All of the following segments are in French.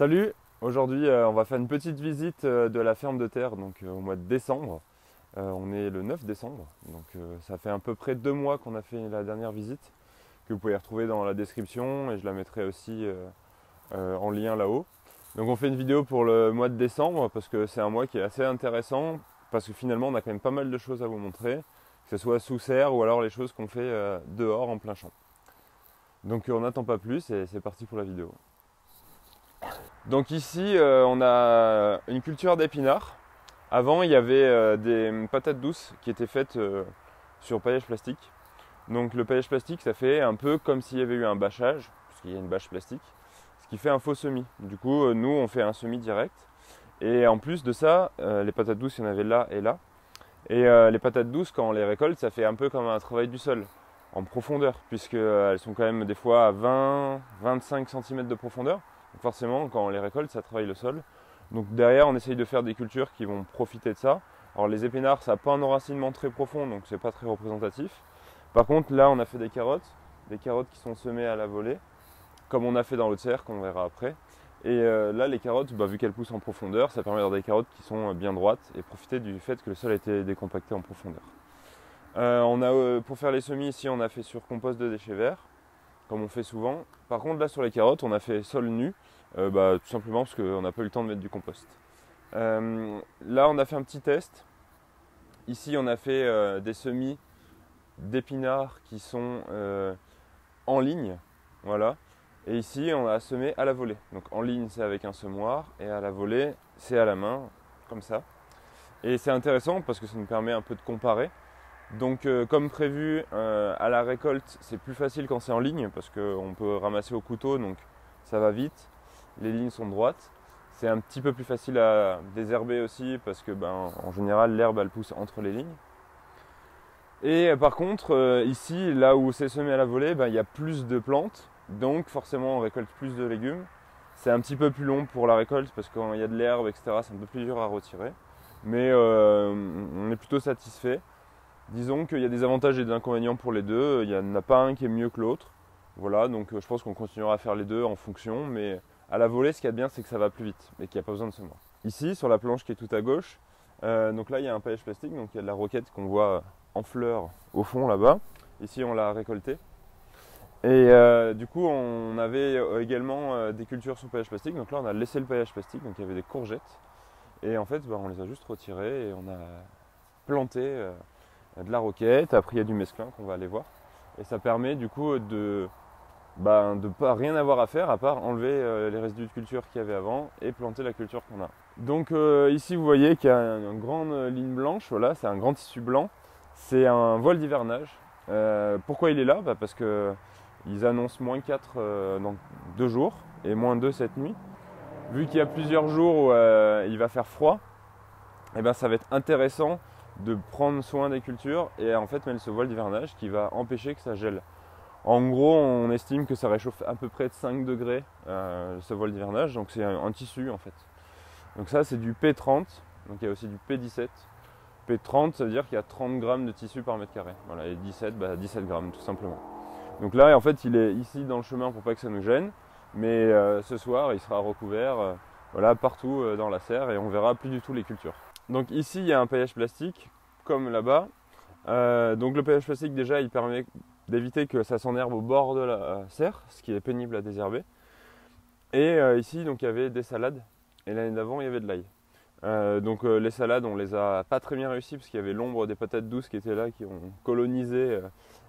Salut, aujourd'hui on va faire une petite visite de la ferme de terre au mois de décembre. On est le 9 décembre, ça fait à peu près 2 mois qu'on a fait la dernière visite, que vous pouvez retrouver dans la description et je la mettrai aussi en lien là-haut. Donc on fait une vidéo pour le mois de décembre parce que c'est un mois qui est assez intéressant, parce que finalement on a quand même pas mal de choses à vous montrer, que ce soit sous serre ou alors les choses qu'on fait dehors en plein champ. Donc on n'attend pas plus et c'est parti pour la vidéo. Donc ici, on a une culture d'épinards. Avant, il y avait des patates douces qui étaient faites sur paillage plastique. Donc le paillage plastique, ça fait un peu comme s'il y avait eu un bâchage, puisqu'il y a une bâche plastique, ce qui fait un faux semis. Du coup, nous, on fait un semis direct. Et en plus de ça, les patates douces, il y en avait là et là. Et les patates douces, quand on les récolte, ça fait un peu comme un travail du sol, en profondeur, puisqu'elles sont quand même des fois à 20-25 cm de profondeur. Donc forcément, quand on les récolte, ça travaille le sol. Donc derrière, on essaye de faire des cultures qui vont profiter de ça. Alors les épinards, ça n'a pas un enracinement très profond, donc c'est pas très représentatif. Par contre, là, on a fait des carottes qui sont semées à la volée, comme on a fait dans l'autre serre, qu'on verra après. Et là, les carottes, vu qu'elles poussent en profondeur, ça permet d'avoir des carottes qui sont bien droites et profiter du fait que le sol a été décompacté en profondeur. Pour faire les semis ici, on a fait sur compost de déchets verts, comme on fait souvent. Par contre, là sur les carottes, on a fait sol nu, tout simplement parce qu'on n'a pas eu le temps de mettre du compost. Là, on a fait un petit test. Ici, on a fait des semis d'épinards qui sont en ligne, voilà. Et ici, on a semé à la volée. Donc en ligne, c'est avec un semoir, et à la volée, c'est à la main, comme ça. Et c'est intéressant parce que ça nous permet un peu de comparer. Donc comme prévu, à la récolte, c'est plus facile quand c'est en ligne parce qu'on peut ramasser au couteau, donc ça va vite. Les lignes sont droites. C'est un petit peu plus facile à désherber aussi parce que en général, l'herbe elle pousse entre les lignes. Et par contre, ici, là où c'est semé à la volée, il y a plus de plantes, donc forcément on récolte plus de légumes. C'est un petit peu plus long pour la récolte parce que quand il y a de l'herbe, etc., c'est un peu plus dur à retirer. Mais on est plutôt satisfait. Disons qu'il y a des avantages et des inconvénients pour les deux. Il n'y en a pas un qui est mieux que l'autre. Voilà, donc je pense qu'on continuera à faire les deux en fonction. Mais à la volée, ce qu'il y a de bien, c'est que ça va plus vite et qu'il n'y a pas besoin de semoir. Ici, sur la planche qui est tout à gauche, donc là, il y a un paillage plastique. Donc il y a de la roquette qu'on voit en fleurs au fond là-bas. Ici, on l'a récoltée. Et du coup, on avait également des cultures sur paillage plastique. Donc là, on a laissé le paillage plastique. Donc il y avait des courgettes. Et en fait, on les a juste retirées et on a planté de la roquette. Après, il y a du mesclun qu'on va aller voir. Et ça permet du coup de pas rien avoir à faire à part enlever les résidus de culture qu'il y avait avant et planter la culture qu'on a. Donc ici, vous voyez qu'il y a une grande ligne blanche. Voilà, c'est un grand tissu blanc. C'est un voile d'hivernage. Pourquoi il est là? Parce qu'ils annoncent -4 dans 2 jours et -2 cette nuit. Vu qu'il y a plusieurs jours où il va faire froid, et ça va être intéressant de prendre soin des cultures et en fait mettre ce voile d'hivernage qui va empêcher que ça gèle. En gros, on estime que ça réchauffe à peu près de 5 degrés ce voile d'hivernage, donc c'est un tissu en fait. Donc ça c'est du P30, donc il y a aussi du P17. P30, ça veut dire qu'il y a 30 grammes de tissu par mètre carré. Voilà, et 17, 17 grammes tout simplement. Donc là en fait il est ici dans le chemin pour pas que ça nous gêne, mais ce soir il sera recouvert partout dans la serre et on verra plus du tout les cultures. Donc ici il y a un paillage plastique comme là-bas. Donc le paillage plastique déjà il permet d'éviter que ça s'enherbe au bord de la serre, ce qui est pénible à désherber. Et ici donc il y avait des salades et l'année d'avant il y avait de l'ail. Les salades on les a pas très bien réussi parce qu'il y avait l'ombre des patates douces qui étaient là, qui ont colonisé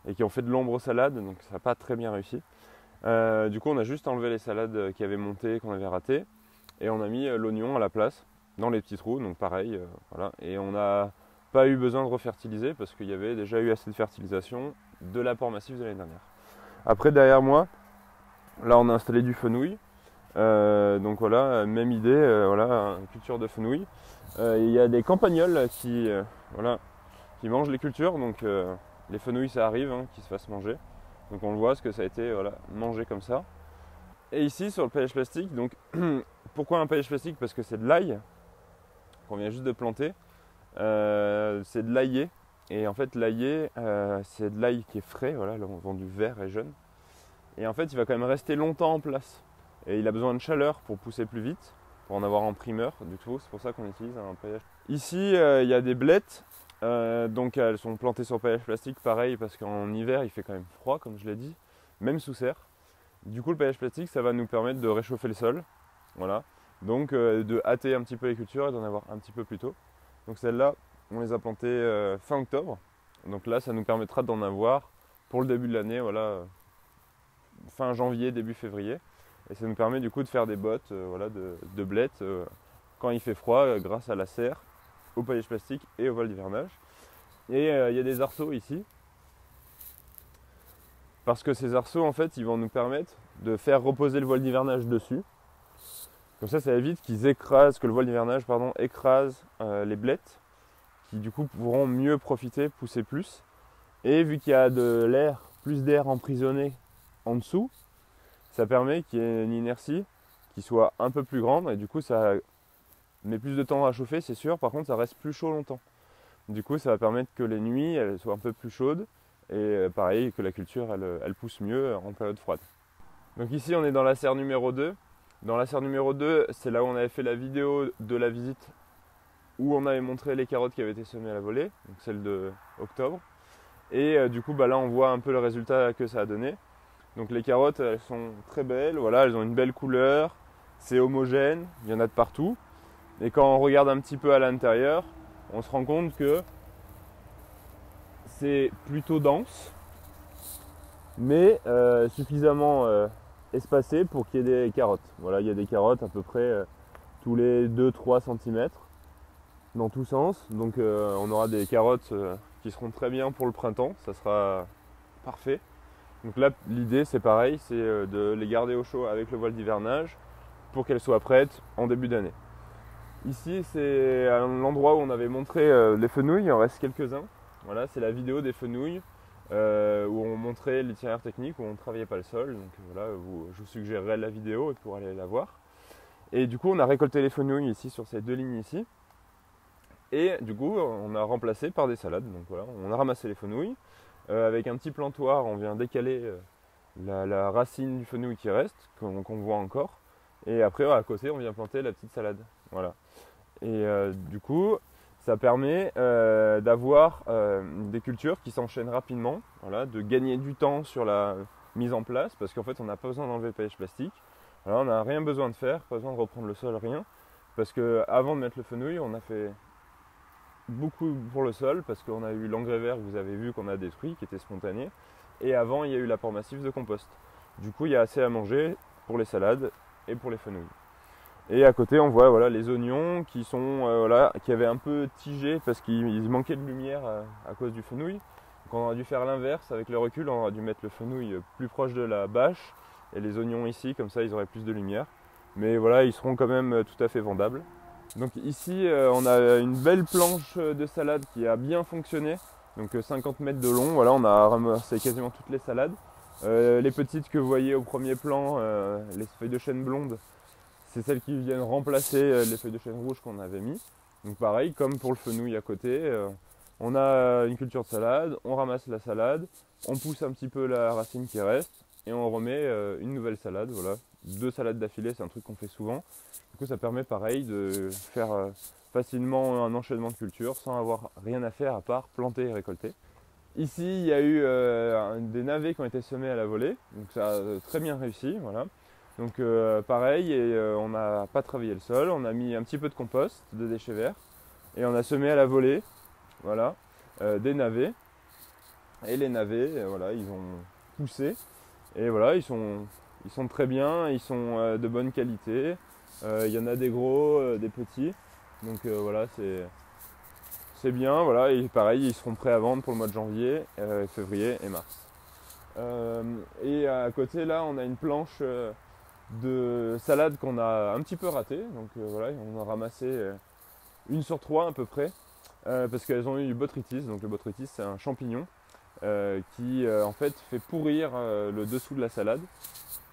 et qui ont fait de l'ombre aux salades, donc ça n'a pas très bien réussi. Du coup on a juste enlevé les salades qui avaient monté, qu'on avait ratées, et on a mis l'oignon à la place dans les petits trous, donc pareil, voilà. Et on n'a pas eu besoin de refertiliser parce qu'il y avait déjà eu assez de fertilisation de l'apport massif de l'année dernière. Après derrière moi, là on a installé du fenouil. Donc voilà, même idée, voilà, culture de fenouil. Il y a des campagnols qui mangent les cultures, donc les fenouils ça arrive qu'ils se fassent manger. Donc on le voit, ce que ça a été mangé comme ça. Et ici sur le paillage plastique, donc pourquoi un paillage plastique? Parce que c'est de l'ail qu'on vient juste de planter. C'est de l'aillé. Et en fait l'aillé, c'est de l'ail qui est frais, voilà, là, on vend du vert et jaune. Et en fait il va quand même rester longtemps en place. et il a besoin de chaleur pour pousser plus vite, pour en avoir en primeur. Du coup, c'est pour ça qu'on utilise un paillage. Ici, il y a des blettes, donc elles sont plantées sur paillage plastique, pareil, parce qu'en hiver, il fait quand même froid, comme je l'ai dit, même sous serre. Du coup, le paillage plastique, ça va nous permettre de réchauffer le sol, voilà. Donc, de hâter un petit peu les cultures et d'en avoir un petit peu plus tôt. Donc celles-là, on les a plantées fin octobre. Donc là, ça nous permettra d'en avoir pour le début de l'année, voilà, fin janvier, début février. Et ça nous permet du coup de faire des bottes voilà, de blettes quand il fait froid, grâce à la serre, au paillage plastique et au voile d'hivernage. Et il y a des arceaux ici. Parce que ces arceaux, en fait, ils vont nous permettre de faire reposer le voile d'hivernage dessus. Comme ça évite qu'ils écrasent, que le voile d'hivernage écrase les blettes, qui du coup pourront mieux profiter, pousser plus. Et vu qu'il y a de l'air, plus d'air emprisonné en dessous, ça permet qu'il y ait une inertie qui soit un peu plus grande et du coup ça met plus de temps à chauffer, c'est sûr. Par contre, ça reste plus chaud longtemps. Du coup, ça va permettre que les nuits elles soient un peu plus chaudes et pareil que la culture elle pousse mieux en période froide. Donc ici, on est dans la serre numéro 2. Dans la serre numéro 2, c'est là où on avait fait la vidéo de la visite où on avait montré les carottes qui avaient été semées à la volée, donc celle de octobre. Et du coup, là, on voit un peu le résultat que ça a donné. Donc les carottes, elles sont très belles, voilà, elles ont une belle couleur, c'est homogène, il y en a de partout. Et quand on regarde un petit peu à l'intérieur, on se rend compte que c'est plutôt dense, mais suffisamment espacé pour qu'il y ait des carottes. Voilà, il y a des carottes à peu près tous les 2-3 cm dans tous sens. Donc on aura des carottes qui seront très bien pour le printemps, ça sera parfait. Donc là, l'idée c'est pareil, c'est de les garder au chaud avec le voile d'hivernage pour qu'elles soient prêtes en début d'année. Ici, c'est l'endroit où on avait montré les fenouils, il en reste quelques-uns. Voilà, c'est la vidéo des fenouils où on montrait l'itinéraire technique, où on ne travaillait pas le sol. Donc voilà, je vous suggérerai la vidéo pour aller la voir. Et du coup, on a récolté les fenouils ici sur ces deux lignes ici. Et du coup, on a remplacé par des salades. Donc voilà, on a ramassé les fenouils. Avec un petit plantoir, on vient décaler la racine du fenouil qui reste, qu'on voit encore. Et après, à côté, on vient planter la petite salade. Voilà. Et du coup, ça permet d'avoir des cultures qui s'enchaînent rapidement, voilà, de gagner du temps sur la mise en place, parce qu'en fait, on n'a pas besoin d'enlever le paillage plastique. Voilà, on n'a rien besoin de faire, pas besoin de reprendre le sol, rien. Parce qu'avant de mettre le fenouil, on a fait beaucoup pour le sol, parce qu'on a eu l'engrais vert que vous avez vu qu'on a détruit, qui était spontané. Et avant, il y a eu l'apport massif de compost. Du coup, il y a assez à manger pour les salades et pour les fenouils. Et à côté, on voit voilà, les oignons qui qui avaient un peu tigé parce qu'il manquait de lumière à cause du fenouil. Donc on aurait dû faire l'inverse, avec le recul, on aurait dû mettre le fenouil plus proche de la bâche et les oignons ici, comme ça ils auraient plus de lumière. Mais voilà, ils seront quand même tout à fait vendables. Donc ici, on a une belle planche de salade qui a bien fonctionné. Donc 50 mètres de long, voilà, on a ramassé quasiment toutes les salades. Les petites que vous voyez au premier plan, les feuilles de chêne blondes, c'est celles qui viennent remplacer les feuilles de chêne rouge qu'on avait mis. Donc pareil, comme pour le fenouil à côté, on a une culture de salade, on ramasse la salade, on pousse un petit peu la racine qui reste et on remet une nouvelle salade. Voilà. 2 salades d'affilée, c'est un truc qu'on fait souvent. Du coup, ça permet pareil de faire facilement un enchaînement de cultures sans avoir rien à faire à part planter et récolter. Ici, il y a eu des navets qui ont été semés à la volée, donc ça a très bien réussi. Voilà. Donc pareil, on n'a pas travaillé le sol, on a mis un petit peu de compost, de déchets verts, et on a semé à la volée, voilà, des navets. Et les navets, voilà, ils ont poussé, et voilà, ils sont très bien, ils sont de bonne qualité. Il y en a des gros, des petits, donc voilà, c'est bien, voilà, et pareil, ils seront prêts à vendre pour le mois de janvier, février et mars. Et à côté là, on a une planche de salade qu'on a un petit peu ratée. Donc voilà, on a ramassé 1 sur 3 à peu près, parce qu'elles ont eu du botrytis. Donc le botrytis, c'est un champignon qui en fait fait pourrir le dessous de la salade.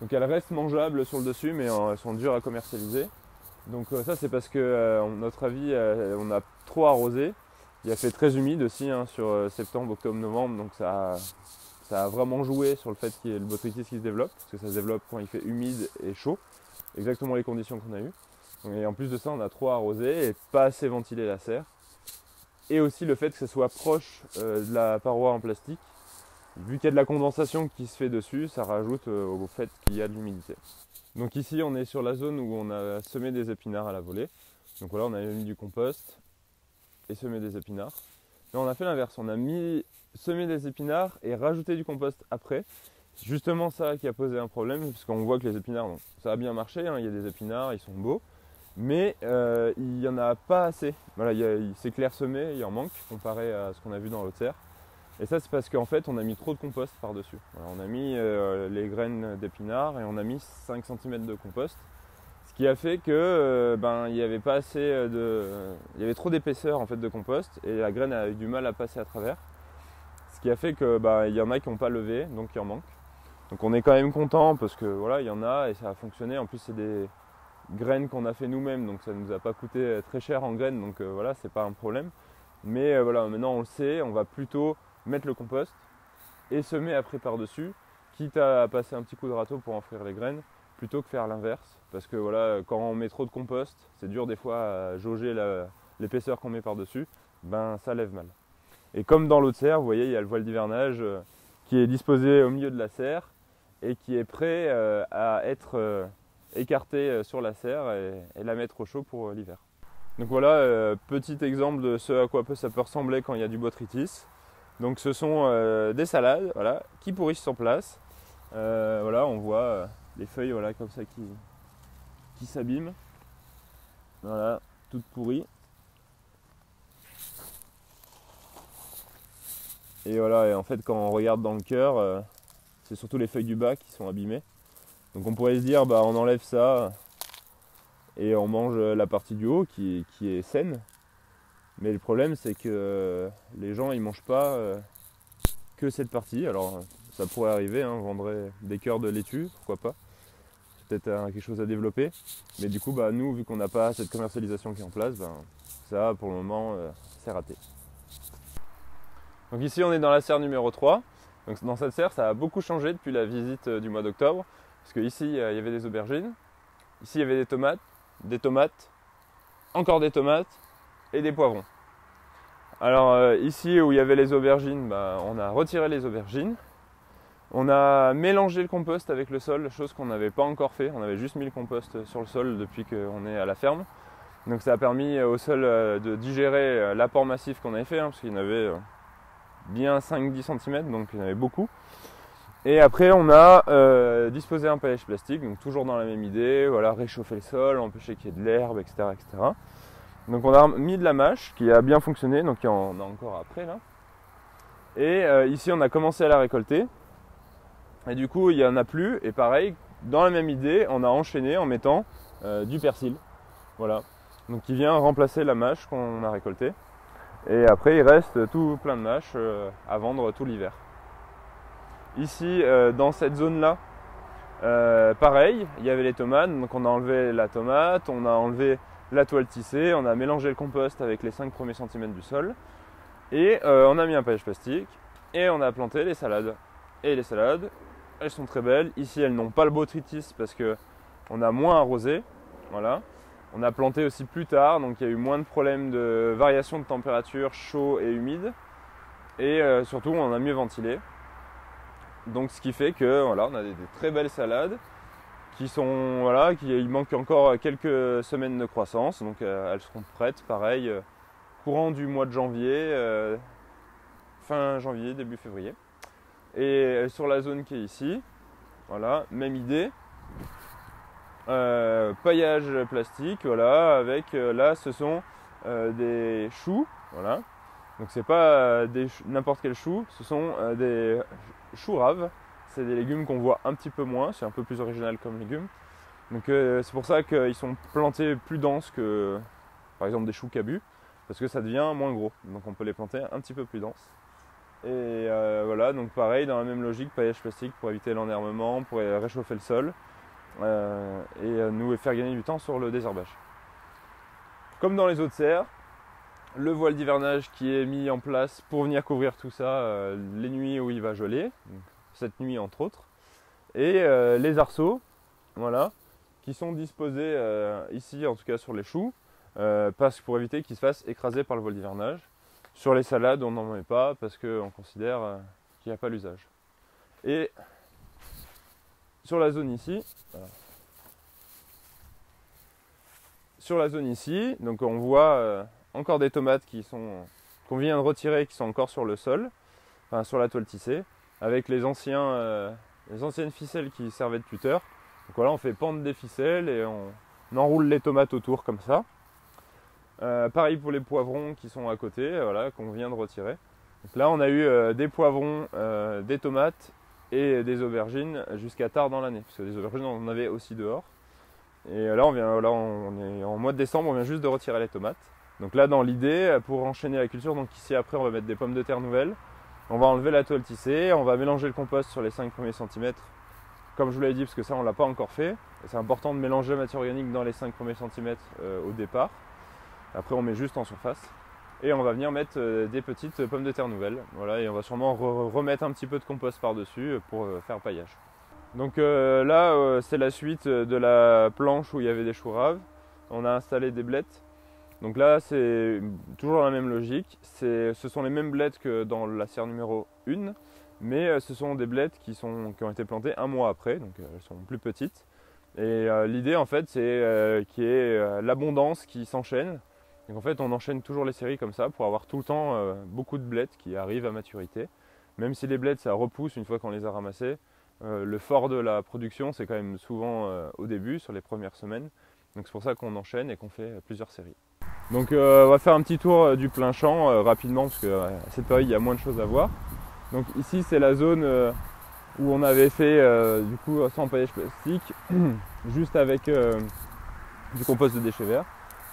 Donc elles restent mangeables sur le dessus, mais elles sont dures à commercialiser. Donc ça, c'est parce que notre avis, on a trop arrosé. Il a fait très humide aussi sur septembre, octobre, novembre, donc ça a vraiment joué sur le fait qu'il y ait le botrytis qui se développe, parce que ça se développe quand il fait humide et chaud. exactement les conditions qu'on a eues. Et en plus de ça, on a trop arrosé et pas assez ventilé la serre. Et aussi le fait que ce soit proche de la paroi en plastique. Vu qu'il y a de la condensation qui se fait dessus, ça rajoute au fait qu'il y a de l'humidité. Donc ici, on est sur la zone où on a semé des épinards à la volée. Donc voilà, on a mis du compost et semé des épinards. Mais on a fait l'inverse, on a semé des épinards et rajouté du compost après. C'est justement ça qui a posé un problème, parce qu'on voit que les épinards, bon, ça a bien marché, hein, il y a des épinards, ils sont beaux, mais il n'y en a pas assez. Voilà, c'est clairsemé, il en manque comparé à ce qu'on a vu dans l'autre serre. Et ça, c'est parce qu'en fait, on a mis trop de compost par-dessus. Voilà, on a mis les graines d'épinards et on a mis 5 cm de compost. Ce qui a fait que il y avait pas assez il y avait trop d'épaisseur en fait de compost et la graine a eu du mal à passer à travers. Ce qui a fait que il y en a qui n'ont pas levé, donc il en manque. Donc on est quand même content parce que voilà, il y en a et ça a fonctionné. En plus, c'est des graines qu'on a fait nous-mêmes, donc ça ne nous a pas coûté très cher en graines, donc voilà, c'est pas un problème. Mais voilà, maintenant on le sait, on va plutôt mettre le compost et semer après par-dessus, quitte à passer un petit coup de râteau pour enfouir les graines, plutôt que faire l'inverse. Parce que voilà, quand on met trop de compost, c'est dur des fois à jauger l'épaisseur qu'on met par-dessus, ça lève mal. Et comme dans l'autre serre, vous voyez, il y a le voile d'hivernage qui est disposé au milieu de la serre et qui est prêt à être écarté sur la serre et la mettre au chaud pour l'hiver. Donc voilà, petit exemple de ce à quoi ça peut ressembler quand il y a du botrytis. Donc ce sont des salades voilà, qui pourrissent sur place. Voilà, on voit les feuilles voilà, comme ça qui s'abîment. Voilà, toutes pourries. Et voilà, et en fait quand on regarde dans le cœur, c'est surtout les feuilles du bas qui sont abîmées. Donc on pourrait se dire on enlève ça et on mange la partie du haut qui est saine. Mais le problème c'est que les gens ils mangent pas que cette partie. Alors ça pourrait arriver, hein, on vendrait des cœurs de laitue, pourquoi pas. C'est peut-être quelque chose à développer. Mais du coup nous vu qu'on n'a pas cette commercialisation qui est en place, ça pour le moment c'est raté. Donc ici on est dans la serre numéro 3. Donc dans cette serre ça a beaucoup changé depuis la visite du mois d'octobre. Parce qu'ici il y avait des aubergines, ici il y avait des tomates, encore des tomates et des poivrons. Alors ici où il y avait les aubergines, on a retiré les aubergines. On a mélangé le compost avec le sol, chose qu'on n'avait pas encore fait. On avait juste mis le compost sur le sol depuis qu'on est à la ferme. Donc ça a permis au sol de digérer l'apport massif qu'on avait fait, parce qu'il y en avait bien 5-10 cm, donc il y en avait beaucoup. Et après on a disposé un paillage plastique, donc toujours dans la même idée, voilà, réchauffer le sol, empêcher qu'il y ait de l'herbe, etc., etc. Donc on a mis de la mâche qui a bien fonctionné, donc il y en a encore après là. Et ici on a commencé à la récolter. Et du coup il n'y en a plus, et pareil, dans la même idée, on a enchaîné en mettant du persil. Voilà. Donc qui vient remplacer la mâche qu'on a récoltée. Et après il reste tout plein de mâches à vendre tout l'hiver. Ici dans cette zone là, pareil, il y avait les tomates, donc on a enlevé la tomate, on a enlevé la toile tissée, on a mélangé le compost avec les 5 premiers centimètres du sol et on a mis un paillage plastique et on a planté les salades. Et les salades, elles sont très belles. Ici elles n'ont pas le botrytis parce qu'on a moins arrosé. Voilà. On a planté aussi plus tard, donc il y a eu moins de problèmes de variation de température chaud et humide. Et surtout on a mieux ventilé. Donc ce qui fait que voilà, on a des très belles salades qui sont voilà, il manque encore quelques semaines de croissance, donc elles seront prêtes, pareil, courant du mois de janvier, fin janvier, début février. Et sur la zone qui est ici, voilà, même idée, paillage plastique, voilà, avec là ce sont des choux, voilà. Donc c'est pas n'importe quel chou, ce sont des choux raves. C'est des légumes qu'on voit un petit peu moins, c'est un peu plus original comme légumes. Donc c'est pour ça qu'ils sont plantés plus denses que par exemple des choux cabus, parce que ça devient moins gros. Donc on peut les planter un petit peu plus denses. Et voilà, donc pareil, dans la même logique, paillage plastique pour éviter l'enherbement, pour réchauffer le sol et nous faire gagner du temps sur le désherbage. Comme dans les autres serres, le voile d'hivernage qui est mis en place pour venir couvrir tout ça les nuits où il va geler, donc cette nuit entre autres, et les arceaux, voilà, qui sont disposés ici, en tout cas sur les choux, pour éviter qu'ils se fassent écraser par le vol d'hivernage. Sur les salades, on n'en met pas parce qu'on considère qu'il n'y a pas l'usage. Et sur la zone ici, donc on voit encore des tomates qu'on vient de retirer, qui sont encore sur le sol, enfin sur la toile tissée, avec les anciennes ficelles qui servaient de tuteur. Donc voilà, on fait pendre des ficelles et on enroule les tomates autour comme ça. Pareil pour les poivrons qui sont à côté, voilà, qu'on vient de retirer. Donc là, on a eu des poivrons, des tomates et des aubergines jusqu'à tard dans l'année, parce que les aubergines, on en avait aussi dehors. Et là, on est en mois de décembre, on vient juste de retirer les tomates. Donc là, dans l'idée, pour enchaîner la culture, donc ici après, on va mettre des pommes de terre nouvelles. On va enlever la toile tissée, on va mélanger le compost sur les 5 premiers centimètres, comme je vous l'avais dit, parce que ça, on ne l'a pas encore fait. C'est important de mélanger la matière organique dans les 5 premiers centimètres au départ. Après, on met juste en surface. Et on va venir mettre des petites pommes de terre nouvelles. Voilà, et on va sûrement remettre un petit peu de compost par-dessus pour faire paillage. Donc là, c'est la suite de la planche où il y avait des choux raves. On a installé des blettes. Donc là, c'est toujours la même logique. Ce sont les mêmes blettes que dans la serre numéro 1, mais ce sont des blettes qui ont été plantées un mois après, donc elles sont plus petites. Et l'idée, en fait, c'est qu'il y ait l'abondance qui s'enchaîne. Donc en fait, on enchaîne toujours les séries comme ça pour avoir tout le temps beaucoup de blettes qui arrivent à maturité. Même si les blettes, ça repousse une fois qu'on les a ramassées, le fort de la production, c'est quand même souvent au début, sur les premières semaines. Donc c'est pour ça qu'on enchaîne et qu'on fait plusieurs séries. Donc on va faire un petit tour du plein champ rapidement, parce qu'à cette période, il y a moins de choses à voir. Donc ici, c'est la zone où on avait fait du coup sans paillage plastique, juste avec du compost de déchets verts.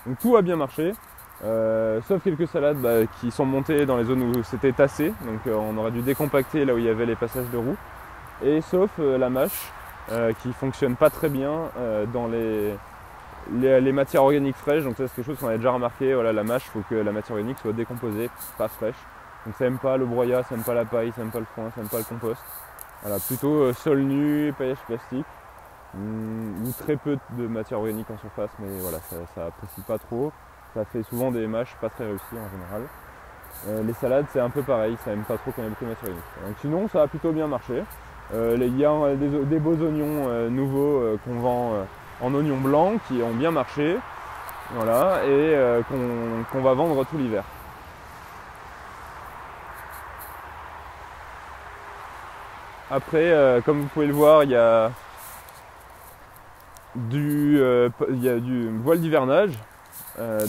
Donc tout a bien marché, sauf quelques salades qui sont montées dans les zones où c'était tassé, donc on aurait dû décompacter là où il y avait les passages de roues, et sauf la mâche qui fonctionne pas très bien dans les matières organiques fraîches. Donc ça, c'est quelque chose qu'on avait déjà remarqué. Voilà, la mâche, il faut que la matière organique soit décomposée, pas fraîche. Donc ça n'aime pas le broyat, ça n'aime pas la paille, ça n'aime pas le foin, ça n'aime pas le compost. Voilà, plutôt sol nu, paillage plastique. Ou très peu de matière organique en surface, mais voilà, ça apprécie pas trop. Ça fait souvent des mâches pas très réussies en général. Les salades, c'est un peu pareil, ça aime pas trop quand il y a beaucoup de matière organique. Donc sinon, ça a plutôt bien marché. Il y a des beaux oignons nouveaux qu'on vend en oignons blancs qui ont bien marché, voilà, et qu'on va vendre tout l'hiver. Après, comme vous pouvez le voir, il y a du voile d'hivernage,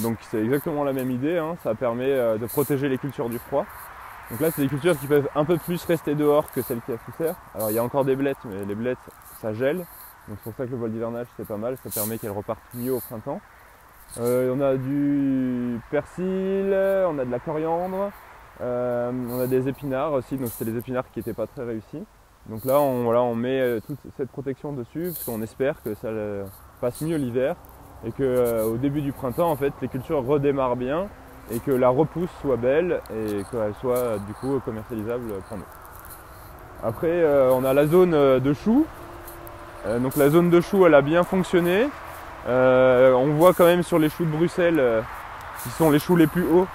donc c'est exactement la même idée, hein. Ça permet de protéger les cultures du froid. Donc là, c'est des cultures qui peuvent un peu plus rester dehors que celles qui a sous serre. Alors il y a encore des blettes, mais les blettes, ça gèle. Donc c'est pour ça que le voile d'hivernage, c'est pas mal, ça permet qu'elles repartent mieux au printemps. On a du persil, on a de la coriandre, on a des épinards aussi, donc c'est les épinards qui n'étaient pas très réussis. Donc là, on met toute cette protection dessus, parce qu'on espère que ça passe mieux l'hiver et qu'au début du printemps, en fait, les cultures redémarrent bien et que la repousse soit belle et qu'elle soit du coup commercialisable pour nous. Après, on a la zone de choux. Donc la zone de choux, elle a bien fonctionné. On voit quand même sur les choux de Bruxelles, qui sont les choux les plus hauts,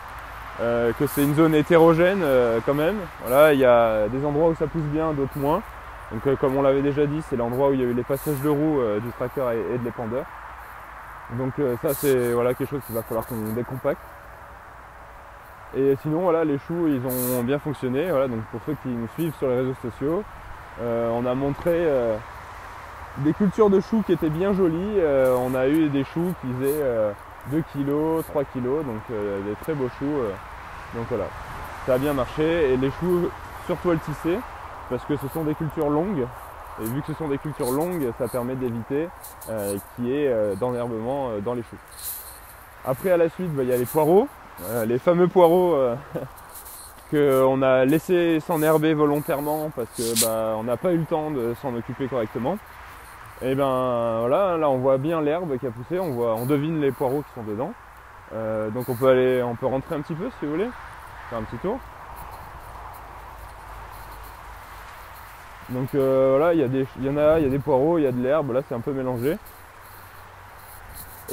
que c'est une zone hétérogène quand même. Voilà, il y a des endroits où ça pousse bien, d'autres moins. Donc comme on l'avait déjà dit, c'est l'endroit où il y a eu les passages de roues du tracteur et de l'épandeur. Donc ça, c'est voilà, quelque chose qu'il va falloir qu'on décompacte. Et sinon, voilà, les choux, ils ont bien fonctionné. Voilà, donc pour ceux qui nous suivent sur les réseaux sociaux, on a montré des cultures de choux qui étaient bien jolies. On a eu des choux qui faisaient 2 kg, 3 kg, donc des très beaux choux. Donc voilà, ça a bien marché. Et les choux sur toile tissée, parce que ce sont des cultures longues. Et vu que ce sont des cultures longues, ça permet d'éviter qu'il y ait d'enherbement dans les choux. Après, à la suite, il y a les poireaux. Les fameux poireaux qu'on a laissé s'enherber volontairement parce que on n'a pas eu le temps de s'en occuper correctement. Et voilà, là on voit bien l'herbe qui a poussé, on devine les poireaux qui sont dedans. Donc on peut rentrer un petit peu si vous voulez, faire un petit tour. Donc voilà, il y a des poireaux, il y a de l'herbe, là c'est un peu mélangé.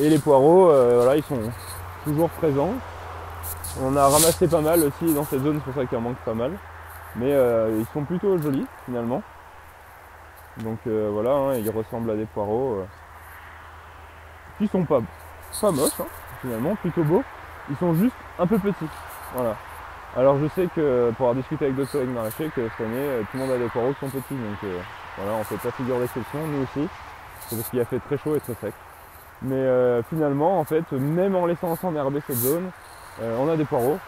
Et les poireaux, voilà, ils sont toujours présents. On a ramassé pas mal aussi dans cette zone, c'est pour ça qu'il en manque pas mal. Mais ils sont plutôt jolis finalement. Donc voilà, hein, ils ressemblent à des poireaux qui sont pas moches, hein, finalement, plutôt beaux. Ils sont juste un peu petits. Voilà. Alors je sais que pour avoir discuté avec d'autres collègues maraîchers que cette année tout le monde a des poireaux qui sont petits. Donc voilà, on fait pas figure d'exception, nous aussi. C'est parce qu'il a fait très chaud et très sec. Mais finalement, en fait, même en laissant s'enherber cette zone, on a des poireaux.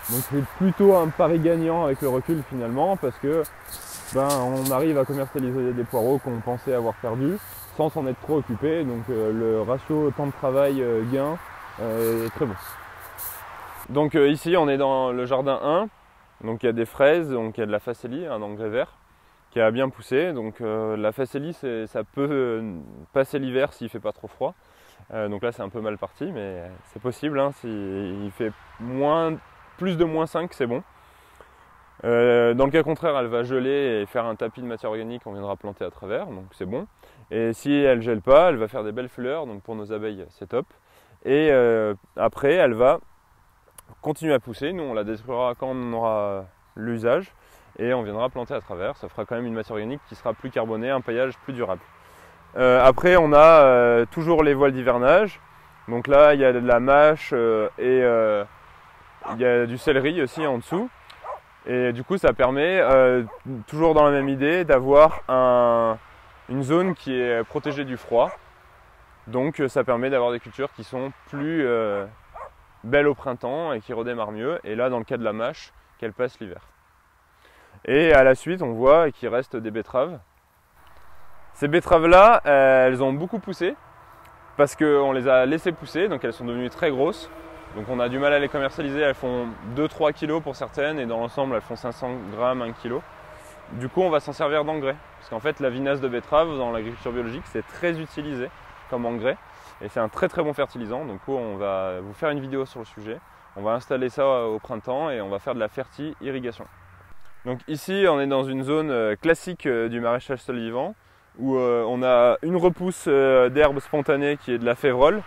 Donc c'est plutôt un pari gagnant avec le recul finalement, parce que on arrive à commercialiser des poireaux qu'on pensait avoir perdus sans s'en être trop occupé. Donc le ratio temps de travail gain est très bon. Donc ici on est dans le jardin 1, donc il y a des fraises, donc il y a de la facélie, un engrais vert qui a bien poussé. Donc la facélie ça peut passer l'hiver s'il ne fait pas trop froid. Donc là c'est un peu mal parti, mais c'est possible, hein, s'il fait plus de -5 c'est bon. Dans le cas contraire elle va geler et faire un tapis de matière organique qu'on viendra planter à travers, donc c'est bon. Et si elle ne gèle pas, elle va faire des belles fleurs, donc pour nos abeilles c'est top. Et après elle va continuer à pousser, nous on la détruira quand on aura l'usage et on viendra planter à travers, ça fera quand même une matière organique qui sera plus carbonée, un paillage plus durable. Après on a toujours les voiles d'hivernage, donc là il y a de la mâche et il y a du céleri aussi en dessous. Et du coup ça permet, toujours dans la même idée, d'avoir une zone qui est protégée du froid. Donc ça permet d'avoir des cultures qui sont plus belles au printemps et qui redémarrent mieux. Et là dans le cas de la mâche, qu'elle passe l'hiver. Et à la suite on voit qu'il reste des betteraves. Ces betteraves là, elles ont beaucoup poussé parce qu'on les a laissées pousser, donc elles sont devenues très grosses. Donc on a du mal à les commercialiser, elles font 2-3 kg pour certaines et dans l'ensemble elles font 500 grammes, 1 kg. Du coup on va s'en servir d'engrais, parce qu'en fait la vinasse de betterave dans l'agriculture biologique c'est très utilisé comme engrais et c'est un très très bon fertilisant. Donc on va vous faire une vidéo sur le sujet, on va installer ça au printemps et on va faire de la ferti-irrigation. Donc ici on est dans une zone classique du maraîchage sol vivant où on a une repousse d'herbes spontanées qui est de la févrole.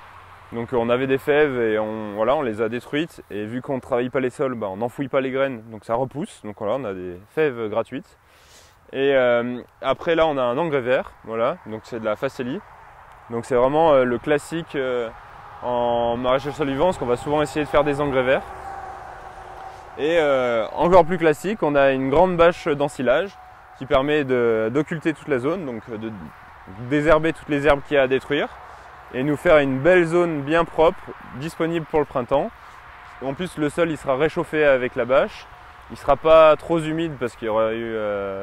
Donc on avait des fèves et on les a détruites et vu qu'on ne travaille pas les sols, on n'enfouit pas les graines, donc ça repousse. Donc voilà, on a des fèves gratuites. Et après là on a un engrais vert, voilà, donc c'est de la facélie. Donc c'est vraiment le classique en maraîchage sol vivant, parce qu'on va souvent essayer de faire des engrais verts. Et encore plus classique, on a une grande bâche d'ensilage qui permet d'occulter toute la zone, donc de désherber toutes les herbes qu'il y a à détruire. Et nous faire une belle zone bien propre, disponible pour le printemps. En plus le sol il sera réchauffé avec la bâche, il ne sera pas trop humide parce qu'il y aura eu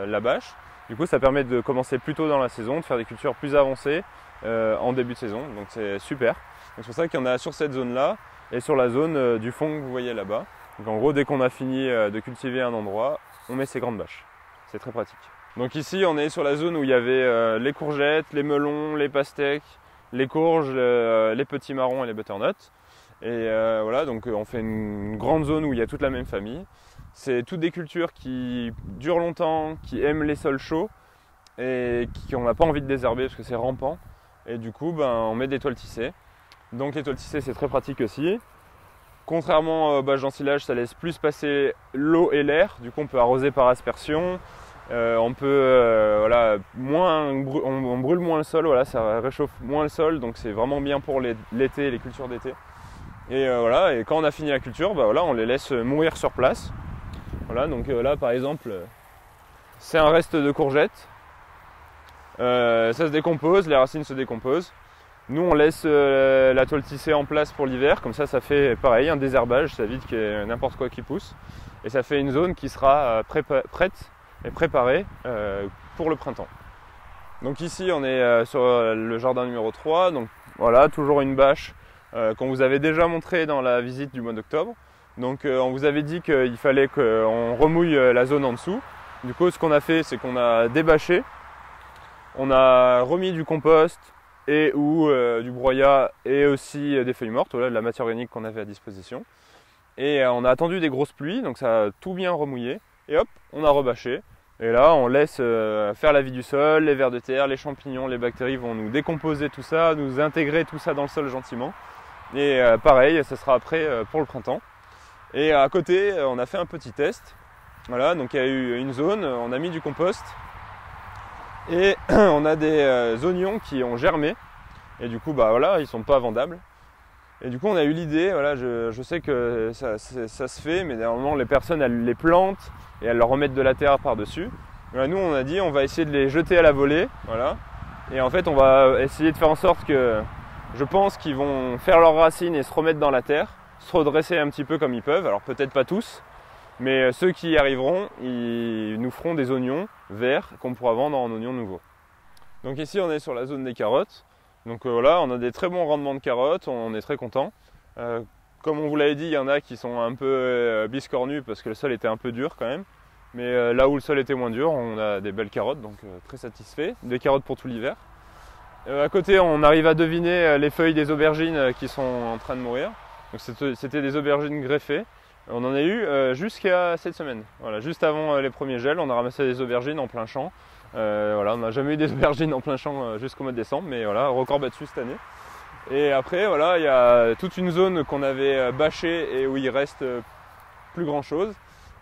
la bâche. Du coup ça permet de commencer plus tôt dans la saison, de faire des cultures plus avancées en début de saison, donc c'est super. C'est pour ça qu'il y en a sur cette zone là et sur la zone du fond que vous voyez là-bas. Donc en gros dès qu'on a fini de cultiver un endroit, on met ces grandes bâches, c'est très pratique. Donc ici on est sur la zone où il y avait les courgettes, les melons, les pastèques, les courges, les petits marrons et les butternuts. Et voilà, donc on fait une grande zone où il y a toute la même famille. C'est toutes des cultures qui durent longtemps, qui aiment les sols chauds et qu'on n'a pas envie de désherber parce que c'est rampant. Et du coup, on met des toiles tissées. Donc les toiles tissées, c'est très pratique aussi. Contrairement aux bâches d'ensilage, ça laisse plus passer l'eau et l'air. Du coup, on peut arroser par aspersion. On peut, on brûle moins le sol, voilà, ça réchauffe moins le sol, donc c'est vraiment bien pour l'été, les cultures d'été. Et voilà, et quand on a fini la culture, on les laisse mourir sur place. Voilà, donc là par exemple, c'est un reste de courgettes. Ça se décompose, les racines se décomposent. Nous on laisse la toile tissée en place pour l'hiver, comme ça fait pareil, un désherbage, ça évite qu'il y ait n'importe quoi qui pousse. Et ça fait une zone qui sera prête et préparé pour le printemps. Donc ici on est sur le jardin numéro 3, donc voilà, toujours une bâche qu'on vous avait déjà montré dans la visite du mois d'octobre. Donc on vous avait dit qu'il fallait qu'on remouille la zone en dessous. Du coup ce qu'on a fait c'est qu'on a débâché, on a remis du compost et ou du broyat et aussi des feuilles mortes, voilà, de la matière organique qu'on avait à disposition. Et on a attendu des grosses pluies, donc ça a tout bien remouillé. Et hop, on a rebâché. Et là, on laisse faire la vie du sol, les vers de terre, les champignons, les bactéries vont nous décomposer tout ça, nous intégrer tout ça dans le sol gentiment. Et pareil, ça sera prêt pour le printemps. Et à côté, on a fait un petit test. Voilà, donc il y a eu une zone, on a mis du compost. Et on a des oignons qui ont germé. Et du coup, bah voilà, ils sont pas vendables. Et du coup, on a eu l'idée, voilà, je sais que ça se fait, mais normalement les personnes elles les plantent et elles leur remettent de la terre par-dessus. Voilà, nous, on a dit, on va essayer de les jeter à la volée, voilà. Et en fait, on va essayer de faire en sorte que, je pense qu'ils vont faire leurs racines et se remettre dans la terre, se redresser un petit peu comme ils peuvent. Alors peut-être pas tous, mais ceux qui y arriveront, ils nous feront des oignons verts qu'on pourra vendre en oignons nouveaux. Donc ici, on est sur la zone des carottes. Donc voilà, on a des très bons rendements de carottes, on est très content. Comme on vous l'avait dit, il y en a qui sont un peu biscornus parce que le sol était un peu dur quand même. Mais là où le sol était moins dur, on a des belles carottes, donc très satisfait. Des carottes pour tout l'hiver. À côté, on arrive à deviner les feuilles des aubergines qui sont en train de mourir. Donc c'était des aubergines greffées. On en a eu jusqu'à cette semaine. Voilà, juste avant les premiers gels, on a ramassé des aubergines en plein champ. Voilà, on n'a jamais eu des aubergines en plein champ jusqu'au mois de décembre, mais voilà, record battu cette année. Et après, voilà, il y a toute une zone qu'on avait bâchée et où il reste plus grand chose.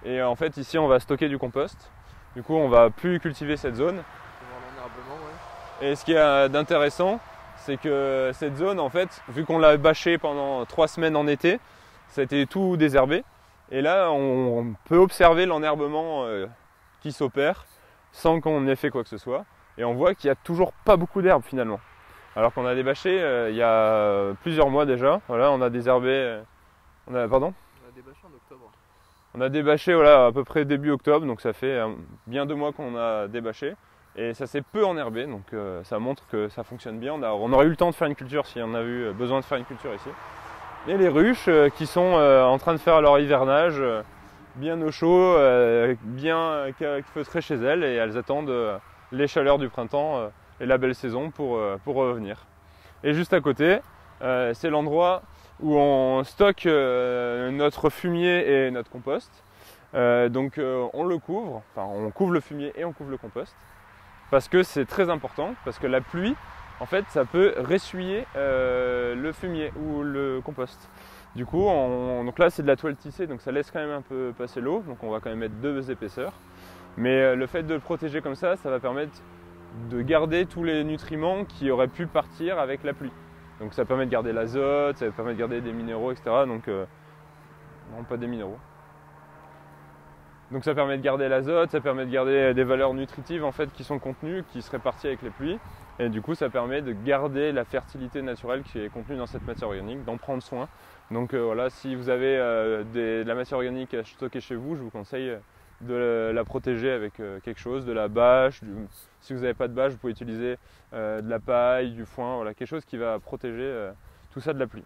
Et en fait, ici, on va stocker du compost. Du coup, on va plus cultiver cette zone. Et ce qui est d'intéressant, c'est que cette zone, en fait, vu qu'on l'a bâchée pendant 3 semaines en été, ça a été tout désherbé. Et là, on peut observer l'enherbement qui s'opère sans qu'on ait fait quoi que ce soit. Et on voit qu'il n'y a toujours pas beaucoup d'herbe finalement. Alors qu'on a débâché il y a plusieurs mois déjà. Voilà, on a désherbé. Pardon ? On a débâché en octobre. On a débâché voilà, à peu près début octobre, donc ça fait bien 2 mois qu'on a débâché. Et ça s'est peu enherbé, donc ça montre que ça fonctionne bien. On aurait eu le temps de faire une culture si on a eu besoin de faire une culture ici. Et les ruches qui sont en train de faire leur hivernage. Bien au chaud, bien feutrées chez elles et elles attendent les chaleurs du printemps et la belle saison pour revenir. Et juste à côté, c'est l'endroit où on stocke notre fumier et notre compost. Donc on le couvre, enfin on couvre le fumier et on couvre le compost parce que c'est très important, parce que la pluie, en fait, ça peut ressuyer le fumier ou le compost. Du coup, donc là c'est de la toile tissée, donc ça laisse quand même un peu passer l'eau, donc on va quand même mettre 2 épaisseurs. Mais le fait de le protéger comme ça va permettre de garder tous les nutriments qui auraient pu partir avec la pluie. Donc ça permet de garder l'azote, ça permet de garder des minéraux, etc. Donc, non, pas des minéraux. Donc ça permet de garder l'azote, ça permet de garder des valeurs nutritives en fait qui sont contenues, qui seraient parties avec les pluies. Et du coup ça permet de garder la fertilité naturelle qui est contenue dans cette matière organique, d'en prendre soin. Donc voilà, si vous avez de la matière organique à stocker chez vous, je vous conseille de la protéger avec quelque chose, de la bâche. Si vous n'avez pas de bâche, vous pouvez utiliser de la paille, du foin, voilà, quelque chose qui va protéger tout ça de la pluie.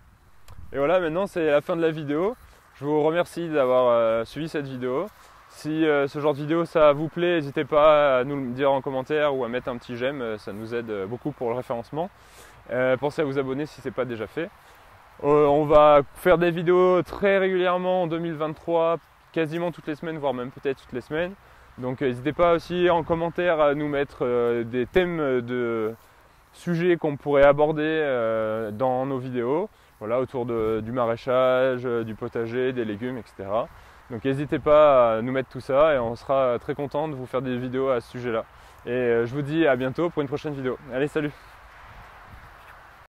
Et voilà, maintenant c'est la fin de la vidéo. Je vous remercie d'avoir suivi cette vidéo. Si ce genre de vidéo ça vous plaît, n'hésitez pas à nous le dire en commentaire ou à mettre un petit j'aime, ça nous aide beaucoup pour le référencement. Pensez à vous abonner si ce n'est pas déjà fait. On va faire des vidéos très régulièrement en 2023, quasiment toutes les semaines, voire même peut-être toutes les semaines. Donc n'hésitez pas aussi en commentaire à nous mettre des thèmes de sujets qu'on pourrait aborder dans nos vidéos, voilà, autour du maraîchage, du potager, des légumes, etc. Donc n'hésitez pas à nous mettre tout ça et on sera très content de vous faire des vidéos à ce sujet-là. Et je vous dis à bientôt pour une prochaine vidéo. Allez, salut!